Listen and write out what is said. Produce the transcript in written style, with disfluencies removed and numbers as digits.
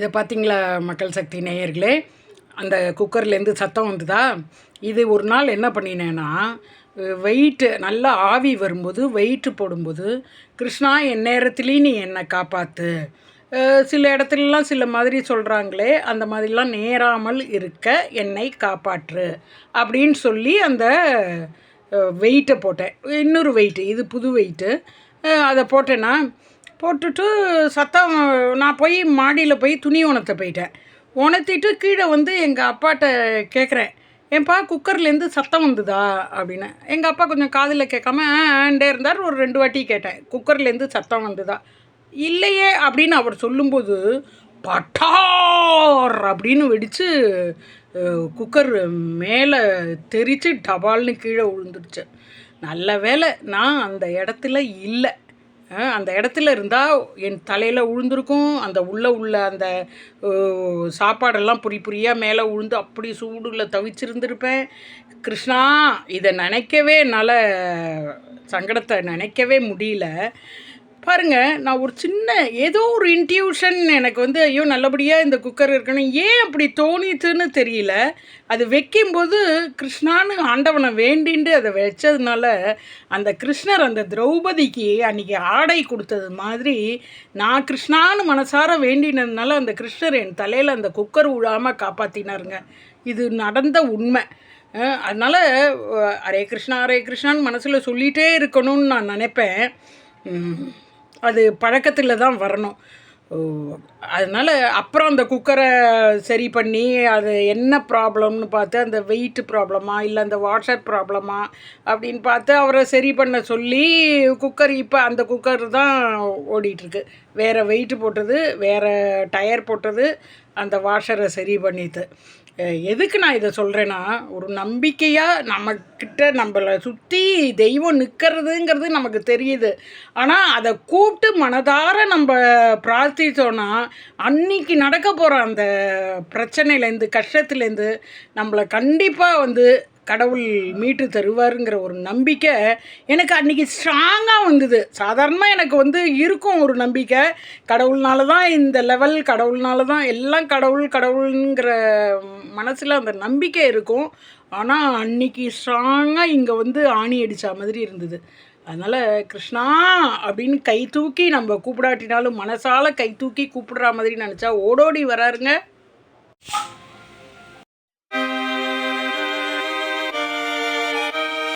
இதை பார்த்தீங்களா மக்கள் சக்தி நேயர்களே, அந்த குக்கர்லேருந்து சத்தம் வந்துதா? இது ஒரு நாள் என்ன பண்ணினேன்னா, வெயிட்டு நல்லா ஆவி வரும்போது வெயிட்டு போடும்போது, கிருஷ்ணா என் நேரத்துலேயும் நீ என்னை காப்பாற்று, சில இடத்துலலாம் சில மாதிரி சொல்கிறாங்களே, அந்த மாதிரிலாம் நேராமல் இருக்க என்னை காப்பாற்று அப்படின்னு சொல்லி அந்த வெயிட்டை போட்டேன். இன்னொரு வெயிட்டு, இது புது வெயிட்டு. அதை போட்டேன்னா போட்டுட்டு சத்தம், நான் போய் மாடியில் போய் துணி உணர்த்த போயிட்டேன். உணர்த்திட்டு கீழே வந்து எங்கள் அப்பாட்ட கேட்குறேன், ஏன்பா குக்கர்லேருந்து சத்தம் வந்துதா அப்படின்னு. எங்கள் அப்பா கொஞ்சம் காதில் கேட்காம ஆண்டே இருந்தார். ஒரு 2 வாட்டி கேட்டேன், குக்கர்லேருந்து சத்தம் வந்துதா? இல்லையே அப்படின்னு அவர் சொல்லும்போது பட்டார் அப்படின்னு வெடித்து குக்கர் மேலே தெரித்து டபால்னு கீழே விழுந்துடுச்சு. நல்ல வேலை நான் அந்த இடத்துல இல்லை. அந்த இடத்துல இருந்தால் என் தலையில் விழுந்திருக்கும். அந்த உள்ள அந்த சாப்பாடெல்லாம் பொறி பொறியாக மேலே விழுந்து அப்படி சூடில் தவிச்சிருந்திருப்பேன். கிருஷ்ணா, இதை நினைக்கவே என்னால் சங்கடத்தை நினைக்கவே முடியல. பாருங்கள், நான் ஒரு சின்ன ஏதோ ஒரு இன்ட்யூஷன் எனக்கு வந்து ஐயோ நல்லபடியாக இந்த குக்கர் இருக்கணும், ஏன் அப்படி தோணிச்சுன்னு தெரியல. அது வைக்கும்போது கிருஷ்ணான்னு ஆண்டவனை வேண்டிண்டு அதை வச்சதுனால அந்த கிருஷ்ணர் அந்த திரௌபதிக்கு அன்றைக்கி ஆடை கொடுத்தது மாதிரி நான் கிருஷ்ணான்னு மனசார வேண்டினதுனால அந்த கிருஷ்ணர் என் தலையில் அந்த குக்கர் விழாமல் காப்பாற்றினாருங்க. இது நடந்த உண்மை. அதனால் ஹரே கிருஷ்ணா ஹரே கிருஷ்ணான்னு மனசில் சொல்லிகிட்டே இருக்கணும்னு நான் நினைப்பேன். அது பழக்கத்தில் தான் வரணும். அதனால் அப்புறம் அந்த குக்கரை சரி பண்ணி அது என்ன ப்ராப்ளம்னு பார்த்து, அந்த வெயிட்டு ப்ராப்ளமா இல்லை அந்த வாஷர் ப்ராப்ளமா அப்படின்னு பார்த்து அவரை சரி பண்ண சொல்லி குக்கர் இப்போ அந்த குக்கர் தான் ஓடிட்டுருக்கு. வேறு வெயிட்டு போட்டது, வேறு டயர் போட்டது, அந்த வாஷரை சரி பண்ணிது. எதுக்கு நான் இதை சொல்கிறேன்னா, ஒரு நம்பிக்கையாக நம்மக்கிட்ட நம்மளை சுற்றி தெய்வம் நிற்கிறதுங்கிறது நமக்கு தெரியுது. ஆனால் அதை கூப்பிட்டு மனதார நம்ம பிரார்த்தித்தோன்னா அன்னைக்கு நடக்க போகிற அந்த பிரச்சனையிலேருந்து கஷ்டத்துலேருந்து நம்மளை கண்டிப்பாக வந்து கடவுள் மீட்டு தருவாருங்கிற ஒரு நம்பிக்கை எனக்கு அன்றைக்கி ஸ்ட்ராங்காக வந்தது. சாதாரணமாக எனக்கு வந்து இருக்கும் ஒரு நம்பிக்கை, கடவுள்னால தான் இந்த லெவல், கடவுள்னால தான் எல்லாம், கடவுளுங்கிற மனசில் அந்த நம்பிக்கை இருக்கும். ஆனால் அன்றைக்கி ஸ்ட்ராங்காக இங்கே வந்து ஆணி அடித்த மாதிரி இருந்தது. அதனால் கிருஷ்ணா அப்படின்னு கை தூக்கி நம்ம கூப்பிடாட்டினாலும் மனசால் கை தூக்கி கூப்பிடுற மாதிரி நினச்சா ஓடோடி வராருங்க.